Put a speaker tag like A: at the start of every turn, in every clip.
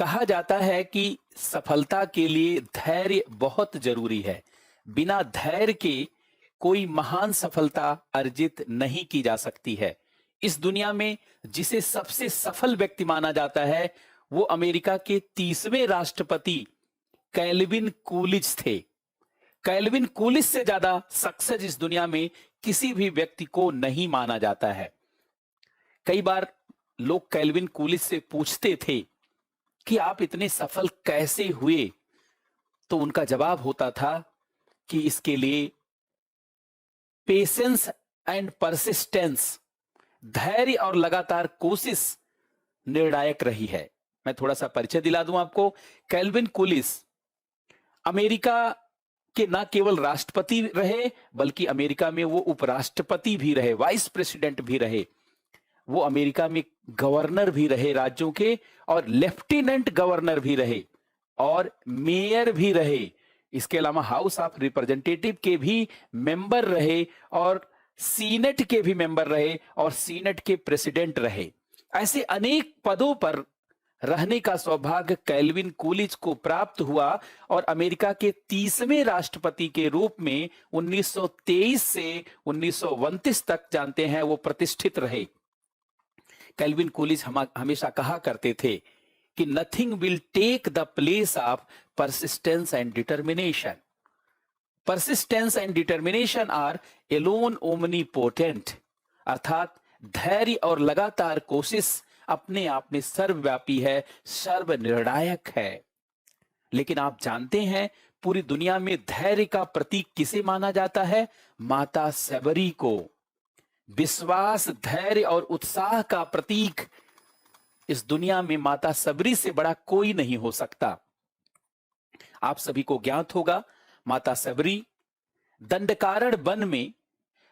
A: कहा जाता है कि सफलता के लिए धैर्य बहुत जरूरी है। बिना धैर्य के कोई महान सफलता अर्जित नहीं की जा सकती है। इस दुनिया में जिसे सबसे सफल व्यक्ति माना जाता है वो अमेरिका के 30वें राष्ट्रपति कैल्विन कूलिज थे। कैल्विन कूलिज से ज्यादा सक्सेस इस दुनिया में किसी भी व्यक्ति को नहीं माना जाता है। कई बार लोग कैल्विन कूलिज से पूछते थे कि आप इतने सफल कैसे हुए, तो उनका जवाब होता था कि इसके लिए पेशेंस एंड परसिस्टेंस, धैर्य और लगातार कोशिश निर्णायक रही है। मैं थोड़ा सा परिचय दिला दूं आपको। कैल्विन कूलिज अमेरिका के न केवल राष्ट्रपति रहे बल्कि अमेरिका में वो उपराष्ट्रपति भी रहे, वाइस प्रेसिडेंट भी रहे। वो अमेरिका में गवर्नर भी रहे राज्यों के, और लेफ्टिनेंट गवर्नर भी रहे, और मेयर भी रहे। इसके अलावा हाउस ऑफ रिप्रेजेंटेटिव के भी मेंबर रहे, और सीनेट के भी मेंबर रहे, और सीनेट के प्रेसिडेंट रहे। ऐसे अनेक पदों पर रहने का सौभाग्य कैल्विन कूलिज को प्राप्त हुआ, और अमेरिका के 30वें राष्ट्रपति के रूप में 1923 से 1929 तक जानते हैं वो प्रतिष्ठित रहे। कैल्विन कूलिज हमेशा कहा करते थे कि nothing will take the place of persistence and determination. Persistence and determination are alone omnipotent, अर्थात धैर्य और लगातार कोशिश अपने आप में सर्वव्यापी है, सर्वनिर्णायक है। लेकिन आप जानते हैं पूरी दुनिया में धैर्य का प्रतीक किसे माना जाता है? माता सबरी को। विश्वास, धैर्य और उत्साह का प्रतीक इस दुनिया में माता सबरी से बड़ा कोई नहीं हो सकता। आप सभी को ज्ञात होगा, माता सबरी दंडकारण्य वन में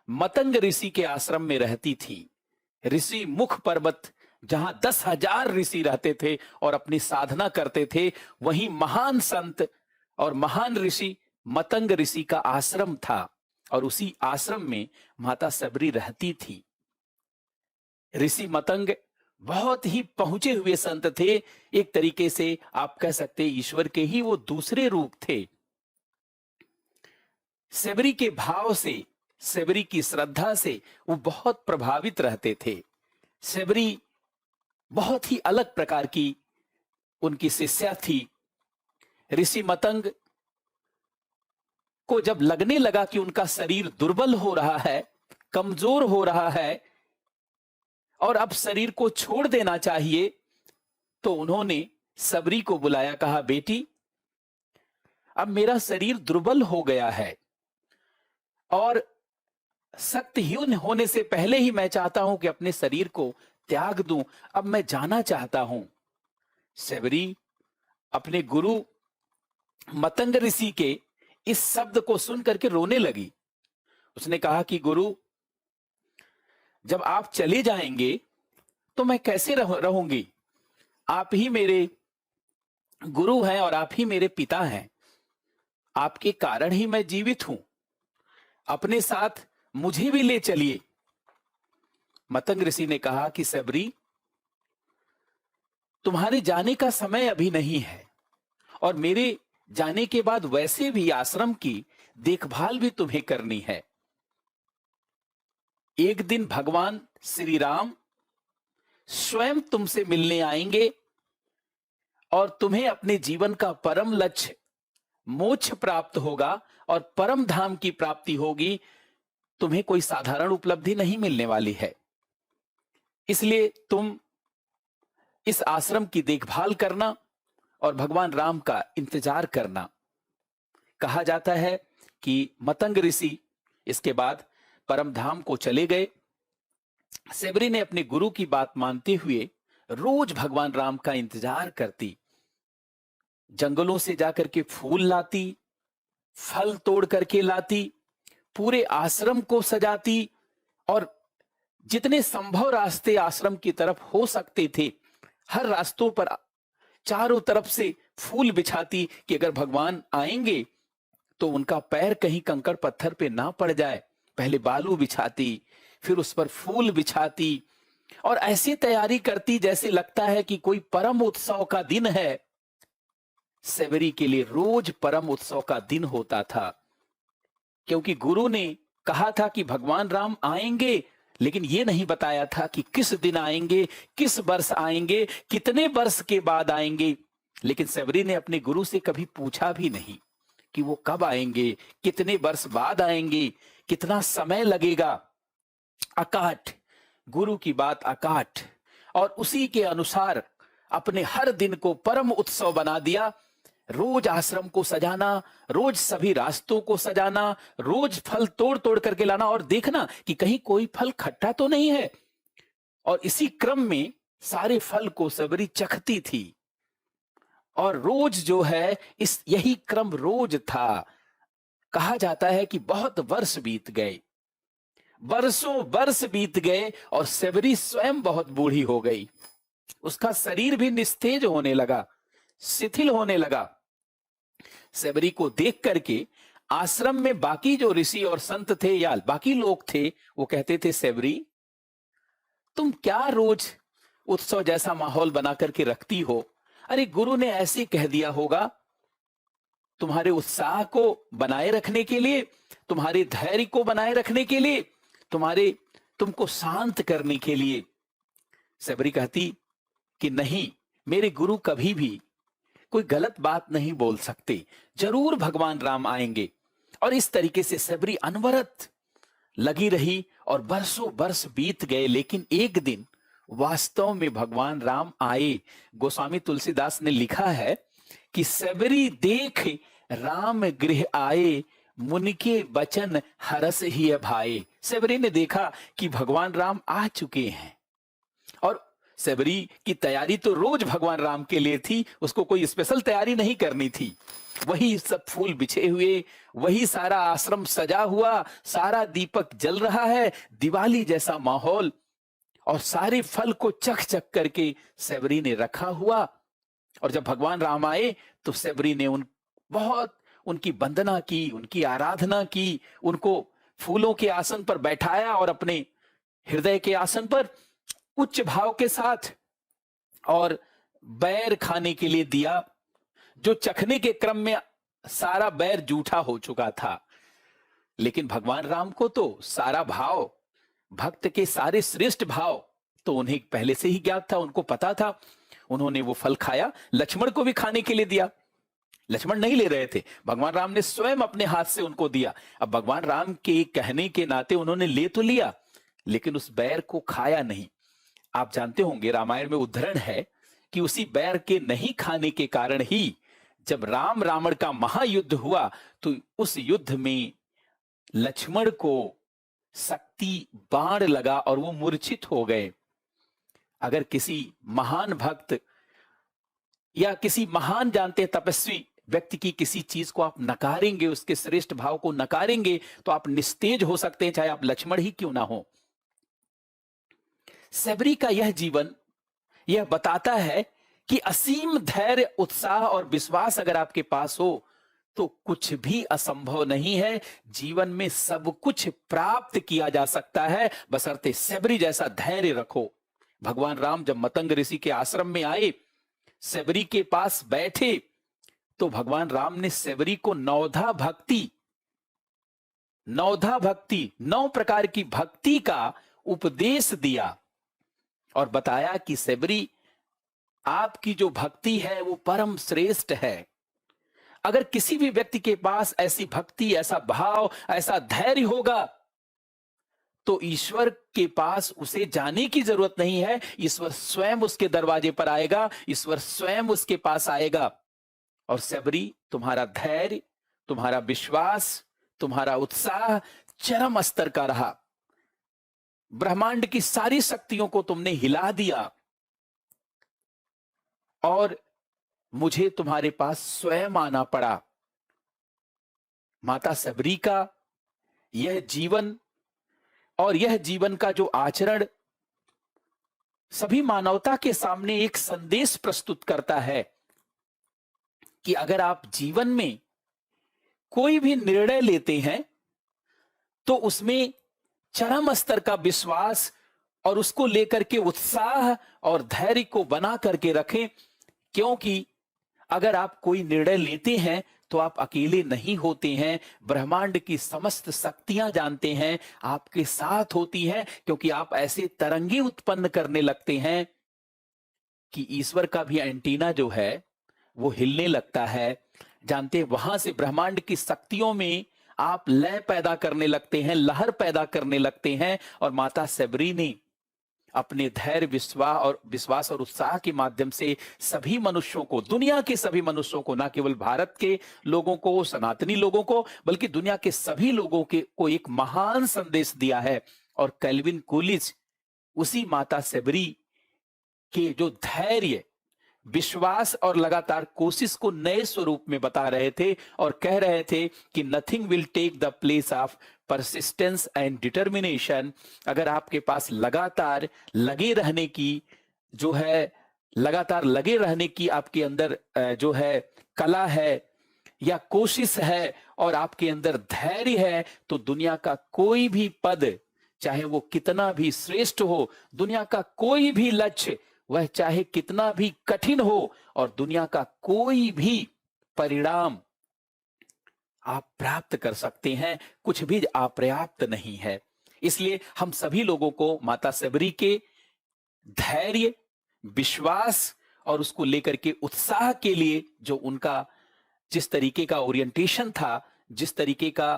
A: मतंग ऋषि के आश्रम में रहती थी। ऋषि मुख पर्वत जहां 10,000 ऋषि रहते थे और अपनी साधना करते थे, वहीं महान संत और महान ऋषि मतंग ऋषि का आश्रम था, और उसी आश्रम में माता सबरी रहती थी। ऋषि मतंग बहुत ही पहुंचे हुए संत थे। एक तरीके से आप कह सकते ईश्वर के ही वो दूसरे रूप थे। सबरी के भाव से, सबरी की श्रद्धा से वो बहुत प्रभावित रहते थे। सबरी बहुत ही अलग प्रकार की उनकी शिष्या थी। ऋषि मतंग को जब लगने लगा कि उनका शरीर दुर्बल हो रहा है, कमजोर हो रहा है, और अब शरीर को छोड़ देना चाहिए, तो उन्होंने सबरी को बुलाया, कहा बेटी अब मेरा शरीर दुर्बल हो गया है और शक्तिहीन होने से पहले ही मैं चाहता हूं कि अपने शरीर को त्याग दूं। अब मैं जाना चाहता हूं। सबरी अपने गुरु मतंग ऋषि के इस शब्द को सुन करके रोने लगी। उसने कहा कि गुरु जब आप चले जाएंगे तो मैं कैसे रहूंगी? आप ही मेरे गुरु हैं और आप ही मेरे पिता हैं। आपके कारण ही मैं जीवित हूं। अपने साथ मुझे भी ले चलिए। मतंग ऋषि ने कहा कि सबरी तुम्हारे जाने का समय अभी नहीं है, और मेरे जाने के बाद वैसे भी आश्रम की देखभाल भी तुम्हें करनी है। एक दिन भगवान श्री राम स्वयं तुमसे मिलने आएंगे और तुम्हें अपने जीवन का परम लक्ष्य मोक्ष प्राप्त होगा और परम धाम की प्राप्ति होगी। तुम्हें कोई साधारण उपलब्धि नहीं मिलने वाली है, इसलिए तुम इस आश्रम की देखभाल करना और भगवान राम का इंतजार करना। कहा जाता है कि मतंग ऋषि इसके बाद परम धाम को चले गए। सबरी ने अपने गुरु की बात मानते हुए रोज भगवान राम का इंतजार करती। जंगलों से जाकर के फूल लाती, फल तोड़ करके लाती, पूरे आश्रम को सजाती, और जितने संभव रास्ते आश्रम की तरफ हो सकते थे हर रास्तों पर चारों तरफ से फूल बिछाती कि अगर भगवान आएंगे तो उनका पैर कहीं कंकड़ पत्थर पे ना पड़ जाए। पहले बालू बिछाती, फिर उस पर फूल बिछाती, और ऐसी तैयारी करती जैसे लगता है कि कोई परम उत्सव का दिन है। सेवरी के लिए रोज परम उत्सव का दिन होता था, क्योंकि गुरु ने कहा था कि भगवान राम आएंगे, लेकिन ये नहीं बताया था कि किस दिन आएंगे, किस वर्ष आएंगे, कितने वर्ष के बाद आएंगे। लेकिन सेवरी ने अपने गुरु से कभी पूछा भी नहीं कि वो कब आएंगे, कितने वर्ष बाद आएंगे, कितना समय लगेगा। अकाट, गुरु की बात अकाट, और उसी के अनुसार अपने हर दिन को परम उत्सव बना दिया। रोज आश्रम को सजाना, रोज सभी रास्तों को सजाना, रोज फल तोड़ तोड़ करके लाना और देखना कि कहीं कोई फल खट्टा तो नहीं है। और इसी क्रम में सारे फल को सबरी चखती थी, और रोज जो है इस यही क्रम रोज था। कहा जाता है कि बहुत वर्ष बीत गए, वर्षों वर्ष बीत गए, और सेवरी स्वयं बहुत बूढ़ी हो गई। उसका शरीर भी निस्तेज होने लगा, शिथिल होने लगा। सेवरी को देख करके आश्रम में बाकी जो ऋषि और संत थे या बाकी लोग थे, वो कहते थे, सेवरी तुम क्या रोज उत्सव जैसा माहौल बना करके रखती हो? अरे गुरु ने ऐसे कह दिया होगा, तुम्हारे उत्साह को बनाए रखने के लिए, तुम्हारे धैर्य को बनाए रखने के लिए, तुमको शांत करने के लिए। सेवरी कहती कि नहीं, मेरे गुरु कभी भी कोई गलत बात नहीं बोल सकते, जरूर भगवान राम आएंगे। और इस तरीके से सेवरी अनवरत लगी रही और बरसों बरस बीत गए। लेकिन एक दिन वास्तव में भगवान राम आए। गोस्वामी तुलसीदास ने लिखा है कि सेवरी देख राम गृह आए, मुनि के बचन हरस ही भाए। सेवरी ने देखा कि भगवान राम आ चुके हैं, और सेवरी की तैयारी तो रोज भगवान राम के लिए थी, उसको कोई स्पेशल तैयारी नहीं करनी थी। वही सब फूल बिछे हुए, वही सारा आश्रम सजा हुआ, सारा दीपक जल रहा है, दिवाली जैसा माहौल, और सारे फल को चख चख करके सेवरी ने रखा हुआ। और जब भगवान राम आए तो सेवरी ने बहुत उनकी वंदना की, उनकी आराधना की, उनको फूलों के आसन पर बैठाया और अपने हृदय के आसन पर उच्च भाव के साथ, और बैर खाने के लिए दिया, जो चखने के क्रम में सारा बैर जूठा हो चुका था। लेकिन भगवान राम को तो सारा भाव, भक्त के सारे श्रेष्ठ भाव तो उन्हें पहले से ही ज्ञात था, उनको पता था। उन्होंने वो फल खाया, लक्ष्मण को भी खाने के लिए दिया। लक्ष्मण नहीं ले रहे थे, भगवान राम ने स्वयं अपने हाथ से उनको दिया। अब भगवान राम के कहने के नाते उन्होंने ले तो लिया, लेकिन उस बैर को खाया नहीं। आप जानते होंगे, रामायण में उद्धरण है कि उसी बैर के नहीं खाने के कारण ही जब राम रावण का महायुद्ध हुआ तो उस युद्ध में लक्ष्मण को शक्ति बाण लगा और वो मूर्छित हो गए। अगर किसी महान भक्त या किसी महान जानते तपस्वी व्यक्ति की किसी चीज को आप नकारेंगे, उसके श्रेष्ठ भाव को नकारेंगे, तो आप निस्तेज हो सकते हैं, चाहे आप लक्ष्मण ही क्यों ना हो। सेवरी का यह जीवन यह बताता है कि असीम धैर्य, उत्साह और विश्वास अगर आपके पास हो तो कुछ भी असंभव नहीं है। जीवन में सब कुछ प्राप्त किया जा सकता है, बशर्ते सेवरी जैसा धैर्य रखो। भगवान राम जब मतंग ऋषि के आश्रम में आए, सेवरी के पास बैठे, तो भगवान राम ने सेवरी को नवधा भक्ति, 9 प्रकार की भक्ति का उपदेश दिया और बताया कि सेवरी, आपकी जो भक्ति है वो परम श्रेष्ठ है। अगर किसी भी व्यक्ति के पास ऐसी भक्ति, ऐसा भाव, ऐसा धैर्य होगा तो ईश्वर के पास उसे जाने की जरूरत नहीं है, ईश्वर स्वयं उसके दरवाजे पर आएगा, ईश्वर स्वयं उसके पास आएगा। और सेवरी, तुम्हारा धैर्य, तुम्हारा विश्वास, तुम्हारा उत्साह चरम स्तर का रहा। ब्रह्मांड की सारी शक्तियों को तुमने हिला दिया और मुझे तुम्हारे पास स्वयं आना पड़ा। माता सेवरी का यह जीवन और यह जीवन का जो आचरण सभी मानवता के सामने एक संदेश प्रस्तुत करता है कि अगर आप जीवन में कोई भी निर्णय लेते हैं तो उसमें चरम स्तर का विश्वास और उसको लेकर के उत्साह और धैर्य को बना करके रखें, क्योंकि अगर आप कोई निर्णय लेते हैं तो आप अकेले नहीं होते हैं। ब्रह्मांड की समस्त शक्तियां जानते हैं, आपके साथ होती हैं, क्योंकि आप ऐसे तरंगे उत्पन्न करने लगते हैं कि ईश्वर का भी एंटीना जो है वो हिलने लगता है। जानते हैं, वहां से ब्रह्मांड की शक्तियों में आप लय पैदा करने लगते हैं, लहर पैदा करने लगते हैं। और माता सबरी ने अपने धैर्य, विश्वास और उत्साह के माध्यम से सभी मनुष्यों को, दुनिया के सभी मनुष्यों को, ना केवल भारत के लोगों को, सनातनी लोगों को, बल्कि दुनिया के सभी लोगों के को एक महान संदेश दिया है। और कैल्विन कूलिज उसी माता सबरी के जो धैर्य, विश्वास और लगातार कोशिश को नए स्वरूप में बता रहे थे और कह रहे थे कि nothing will take the place of persistence and determination. अगर आपके पास लगातार लगे रहने की जो है, लगातार लगे रहने की आपके अंदर जो है कला है या कोशिश है और आपके अंदर धैर्य है, तो दुनिया का कोई भी पद, चाहे वो कितना भी श्रेष्ठ हो, दुनिया का कोई भी लक्ष्य, वह चाहे कितना भी कठिन हो, और दुनिया का कोई भी परिणाम आप प्राप्त कर सकते हैं। कुछ भी अपर्याप्त नहीं है। इसलिए हम सभी लोगों को माता सबरी के धैर्य, विश्वास और उसको लेकर के उत्साह के लिए जो उनका जिस तरीके का ओरिएंटेशन था, जिस तरीके का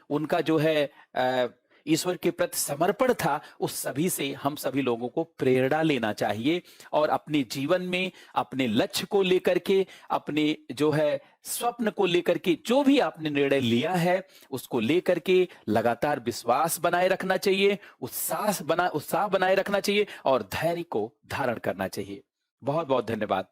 A: उनका जो है ईश्वर के प्रति समर्पण था, उस सभी से हम सभी लोगों को प्रेरणा लेना चाहिए और अपने जीवन में अपने लक्ष्य को लेकर के, अपने जो है स्वप्न को लेकर के जो भी आपने निर्णय लिया है, उसको लेकर के लगातार विश्वास बनाए रखना चाहिए, उत्साह बनाए रखना चाहिए और धैर्य को धारण करना चाहिए। बहुत बहुत धन्यवाद।